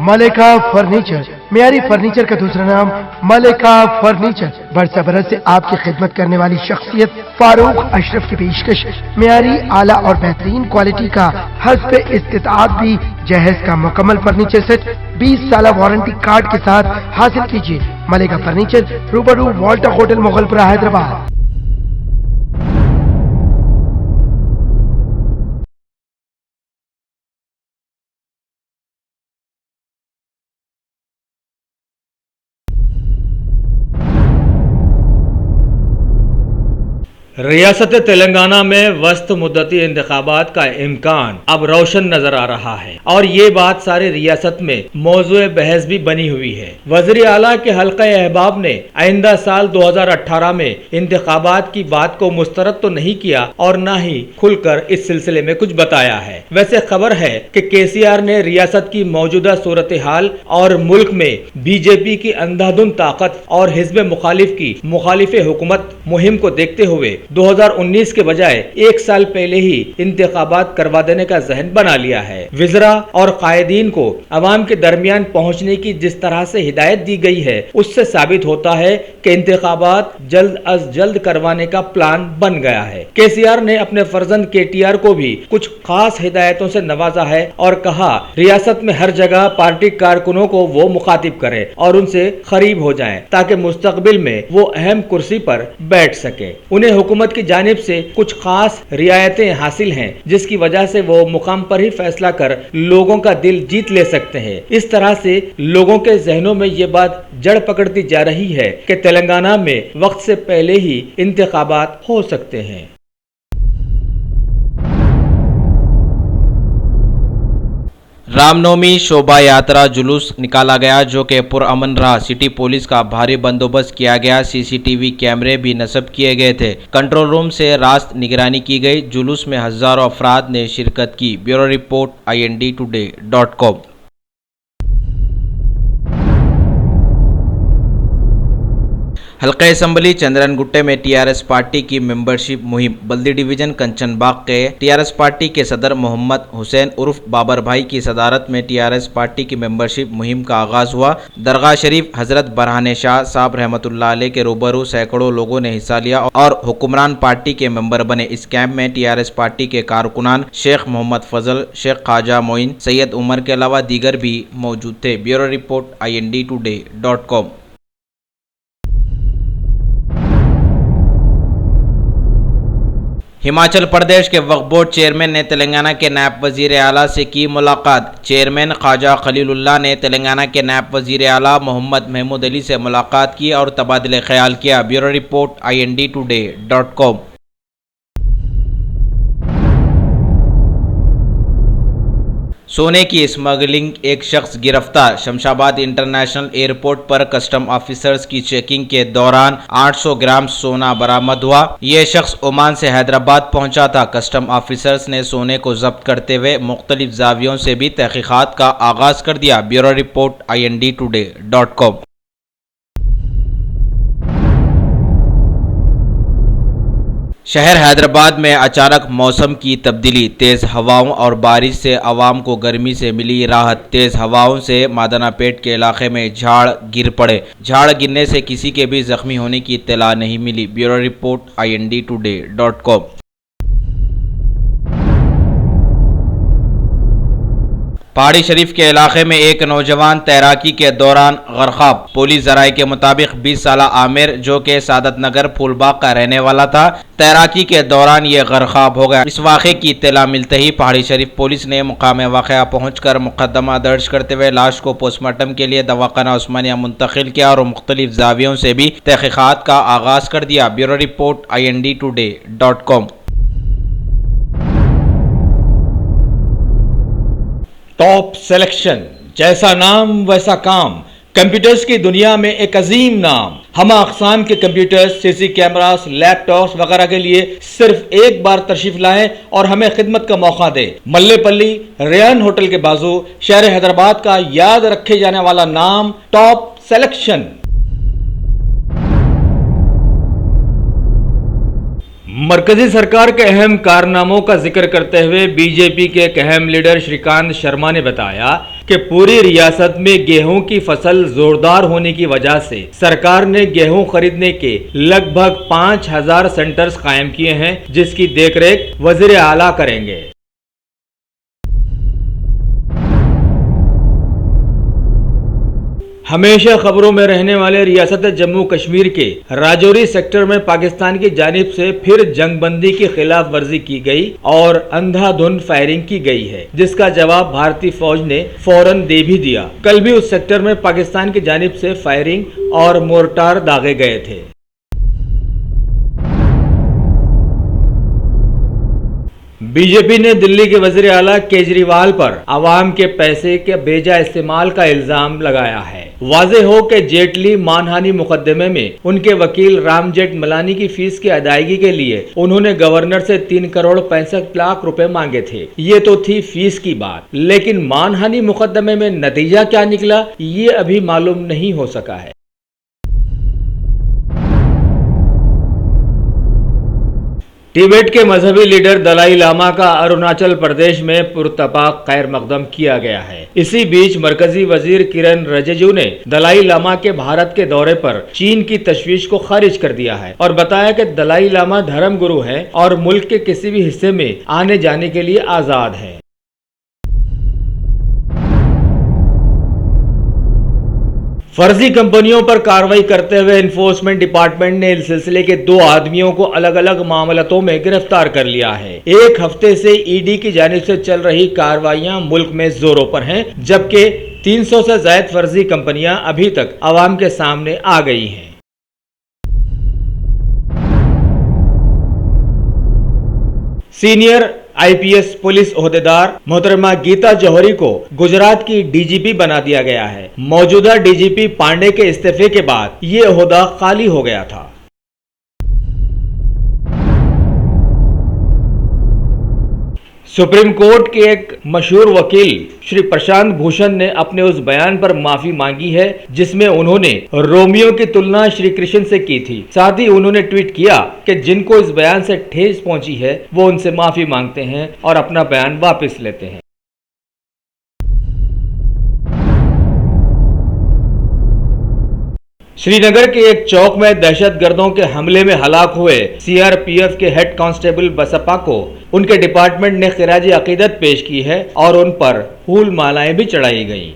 मलिका furniture, मियारी furniture का दूसरा नाम मलिका फर्नीचर। बरसा बरस से आपकी खिदमत करने वाली शख्सियत फारूक अशरफ की पेशकश मियारी आला और बेहतरीन क्वालिटी का हस्ब इस्तिताअत भी जहेज का मुकम्मल फर्नीचर सेट 20 साल वारंटी कार्ड के साथ हासिल कीजिए। मलिका फर्नीचर, रूबरू वॉल्टर होटल, मुगलपुरा, हैदराबाद। रियासत तेलंगाना में वस्त मुद्दती इंतखाबात का इम्कान अब रोशन नजर आ रहा है और ये बात सारी रियासत में मौजूए बहस भी बनी हुई है। वज़ीर आला के हल्का अहबाब ने आइंदा साल 2018 में इंतखाबात की बात को मुस्तरद तो नहीं किया और न ही खुलकर इस सिलसिले में कुछ बताया है। वैसे खबर है कि KCR ने रियासत की मौजूदा सूरत हाल और मुल्क में BJP की अंधाधुंध ताकत और हिज़्ब मुखालिफ की मुखालिफ हुकूमत मुहिम को देखते हुए 2019 के बजाय एक साल पहले ही इंतखाबात करवा देने का जहन बना लिया है। विज़रा और कायदीन को अवाम के दरमियान पहुंचने की जिस तरह से हिदायत दी गई है, उससे साबित होता है कि इंतखाबात जल्द अज जल्द करवाने का प्लान बन गया है। KCR ने अपने फर्जंद KTR को भी कुछ खास हिदायतों से नवाजा है और कहा रियासत में हर जगह पार्टी कारकुनों को वो मुखातिब करे और उनसे करीब हो जाएं ताकि मुस्तकबिल में वो अहम कुर्सी पर बैठ सके। उन्हें हुकूमत की जानिब से कुछ खास रियायतें हासिल हैं जिसकी वजह से वो मुकाम पर ही फैसला कर लोगों का दिल जीत ले सकते हैं। इस तरह से लोगों के जहनों में ये बात जड़ पकड़ती जा रही है कि तेलंगाना में वक्त से पहले ही इंतखाबात हो सकते हैं। रामनवमी शोभा यात्रा जुलूस निकाला गया जो कि पुरअमन रहा। सिटी पुलिस का भारी बंदोबस्त किया गया। CCTV कैमरे भी नस्ब किए गए थे। कंट्रोल रूम से रास्त निगरानी की गई। जुलूस में हजारों अफराद ने शिरकत की। Bureau report INDtoday.com। हल्का असम्बली चंद्रनगुट्टे में TRS पार्टी की मेंबरशिप मुहिम। बल्दी डिवीजन कंचनबाग के TRS पार्टी के सदर मोहम्मद हुसैन उर्फ बाबर भाई की सदारत में TRS पार्टी की मेंबरशिप मुहिम का आगाज हुआ। दरगाह शरीफ हजरत बरहाने शाह साहब रहमतुल्लाह अलैह के रूबरू सैकड़ों लोगों ने हिस्सा लिया और हुक्मरान पार्टी के मेंबर बने। इस कैंप में TRS पार्टी के कारकुनान शेख मोहम्मद फजल, शेख ख्वाजा मोइन, सैयद उमर के अलावा दीगर भी मौजूद थे। Bureau report INDtoday.com। Himachal Pradesh के वक्फ बोर्ड चेयरमैन ने तेलंगाना के नायब वजीर आला से की मुलाकात। चेयरमैन ख्वाजा खलीलुल्लाह ने तेलंगाना के नायब वजीर आला मोहम्मद महमूद अली से मुलाकात की और तबादले ख्याल किया। Bureau report INDtoday.com। सोने की स्मगलिंग, एक शख्स गिरफ्तार। शमशाबाद इंटरनेशनल एयरपोर्ट पर कस्टम ऑफिसर्स की चेकिंग के दौरान 800 ग्राम सोना बरामद हुआ। यह शख्स ओमान से हैदराबाद पहुंचा था। कस्टम ऑफिसर्स ने सोने को जब्त करते हुए मुख्तलिफ जावियों से भी तहकीकात का आगाज कर दिया। Bureau report INDtoday.com। शहर हैदराबाद में अचानक मौसम की तब्दीली। तेज़ हवाओं और बारिश से आवाम को गर्मी से मिली राहत। तेज़ हवाओं से मादनापेट के इलाके में झाड़ गिर पड़े। झाड़ गिरने से किसी के भी जख्मी होने की इत्तला नहीं मिली। Bureau report INDtoday.com। पहाड़ी शरीफ के इलाके में एक नौजवान तैराकी के दौरान गरकाब। पुलिस जराये के मुताबिक 20 साला आमिर जो कि सादत नगर फूलबाग का रहने वाला था, तैराकी के दौरान ये गरकाब हो गया। इस वाक़े की इत्तला मिलते ही पहाड़ी शरीफ पुलिस ने मुकाम वाक़या पहुंचकर मुकदमा दर्ज करते हुए लाश को पोस्टमार्टम के लिए दवाखाना उस्मानिया मुंतकिल किया और मुख्तलिफ जावियों से भी तहकीकात का आगाज कर दिया। Bureau report INDtoday.com। Top selection, जैसा नाम वैसा काम। कंप्यूटर्स की दुनिया में एक अजीम नाम। हम अक़साम के कंप्यूटर्स, CC कैमरास, लैपटॉप्स वगैरह के लिए सिर्फ एक बार तशरीफ लाएं और हमें खिदमत का मौका दें। मल्लेपल्ली रेयान होटल के बाजू शहर हैदराबाद का याद रखे जाने वाला नाम टॉप सिलेक्शन। मरकजी सरकार के अहम कारनामों का जिक्र करते हुए बीजेपी के एक अहम लीडर श्रीकांत शर्मा ने बताया कि पूरी रियासत में गेहूं की फसल जोरदार होने की वजह से सरकार ने गेहूं खरीदने के लगभग 5000 सेंटर्स कायम किए हैं, जिसकी देखरेख वजीर आला करेंगे। हमेशा खबरों में रहने वाले रियासत जम्मू कश्मीर के राजौरी सेक्टर में पाकिस्तान की जानिब से फिर जंगबंदी की खिलाफ वर्जी की गई और अंधाधुंध फायरिंग की गई है, जिसका जवाब भारतीय फौज ने फौरन दे भी दिया। कल भी उस सेक्टर में पाकिस्तान की जानिब से फायरिंग और मोर्टार दागे गए थे। बीजेपी ने दिल्ली के वजीर आला केजरीवाल पर आवाम के पैसे के बेजा इस्तेमाल का इल्जाम लगाया है। वाज़ेह हो कि जेटली मानहानि मुकदमे में उनके वकील राम जेठमलानी की फीस की अदायगी के लिए उन्होंने गवर्नर से 3 करोड़ 65 लाख रुपए मांगे थे। ये तो थी फीस की बात, लेकिन मानहानि मुकदमे में नतीजा क्या निकला ये अभी मालूम नहीं हो सका है। तिब्बत के मजहबी लीडर दलाई लामा का अरुणाचल प्रदेश में पुरतपाक खैर मकदम किया गया है। इसी बीच मरकजी वजीर किरण रिजिजू ने दलाई लामा के भारत के दौरे पर चीन की तशवीश को खारिज कर दिया है और बताया कि दलाई लामा धर्म गुरु हैं और मुल्क के किसी भी हिस्से में आने जाने के लिए आजाद हैं। फर्जी कंपनियों पर कार्रवाई करते हुए एनफोर्समेंट डिपार्टमेंट ने इस सिलसिले के 2 आदमियों को अलग अलग मामलों में गिरफ्तार कर लिया है। एक हफ्ते से ईडी की जानिब से चल रही कार्रवाइयां मुल्क में जोरों पर हैं, जबकि 300 से ज्यादा फर्जी कंपनियां अभी तक आवाम के सामने आ गई हैं। सीनियर आईपीएस पुलिस ओहदेदार मोहतरमा गीता जौहरी को गुजरात की डीजीपी बना दिया गया है। मौजूदा डीजीपी पांडे के इस्तीफे के बाद ये ओहदा खाली हो गया था। सुप्रीम कोर्ट के एक मशहूर वकील श्री प्रशांत भूषण ने अपने उस बयान पर माफी मांगी है जिसमें उन्होंने रोमियो की तुलना श्री कृष्ण से की थी। साथ ही उन्होंने ट्वीट किया कि जिनको इस बयान से ठेस पहुंची है वो उनसे माफी मांगते हैं और अपना बयान वापस लेते हैं। श्रीनगर के एक चौक में दहशतगर्दों के हमले में हलाक हुए सीआरपीएफ के हेड कांस्टेबल बसपा को उनके डिपार्टमेंट ने खिराज अकीदत पेश की है और उन पर फूल मालाएं भी चढ़ाई गई।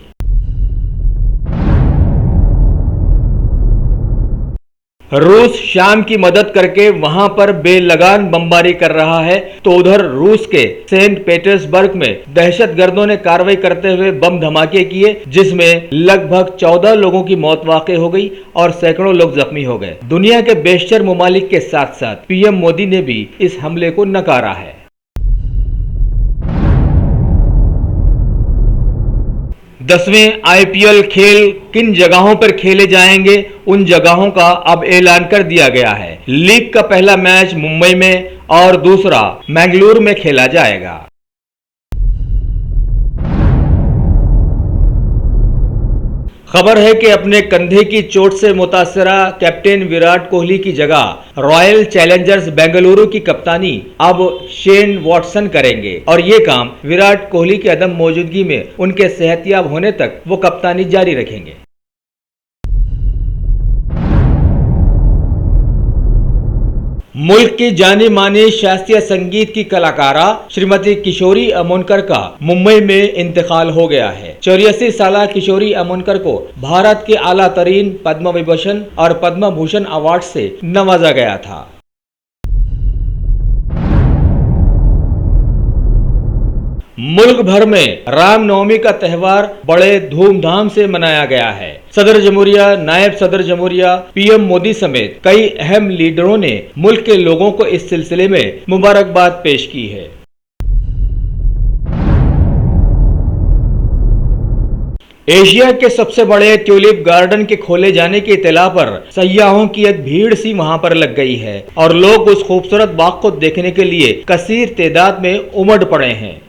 रूस शाम की मदद करके वहां पर बेलगाम बमबारी कर रहा है, तो उधर रूस के सेंट पीटर्सबर्ग में दहशतगर्दों ने कार्रवाई करते हुए बम धमाके किए, जिसमें लगभग 14 लोगों की मौत वाक़ई हो गई और सैकड़ों लोग जख्मी हो गए। दुनिया के बेशतर ममालिक के साथ साथ पीएम मोदी ने भी इस हमले को नकारा है। 10वें आईपीएल खेल किन जगहों पर खेले जाएंगे, उन जगहों का अब ऐलान कर दिया गया है। लीग का पहला मैच मुंबई में और दूसरा मैंगलोर में खेला जाएगा। खबर है कि अपने कंधे की चोट से मुतासरा कैप्टन विराट कोहली की जगह रॉयल चैलेंजर्स बेंगलुरु की कप्तानी अब शेन वॉटसन करेंगे और ये काम विराट कोहली की अदम मौजूदगी में उनके सेहतयाब होने तक वो कप्तानी जारी रखेंगे। मुल्क की जानी मानी शास्त्रीय संगीत की कलाकारा श्रीमती किशोरी अमोनकर का मुंबई में इंतकाल हो गया है। 84 साल किशोरी अमोनकर को भारत के आला तरीन पद्म विभूषण और पद्म भूषण अवार्ड से नवाजा गया था। मुल्क भर में रामनवमी का त्यौहार बड़े धूमधाम से मनाया गया है। सदर जमहूरिया, नायब सदर जमहूरिया, पीएम मोदी समेत कई अहम लीडरों ने मुल्क के लोगों को इस सिलसिले में मुबारकबाद पेश की है। एशिया के सबसे बड़े ट्यूलिप गार्डन के खोले जाने की इत्तला पर सयाहों की एक भीड़ सी वहां पर लग गई है और लोग उस खूबसूरत बाग को देखने के लिए कसीर तादाद में उमड़ पड़े हैं।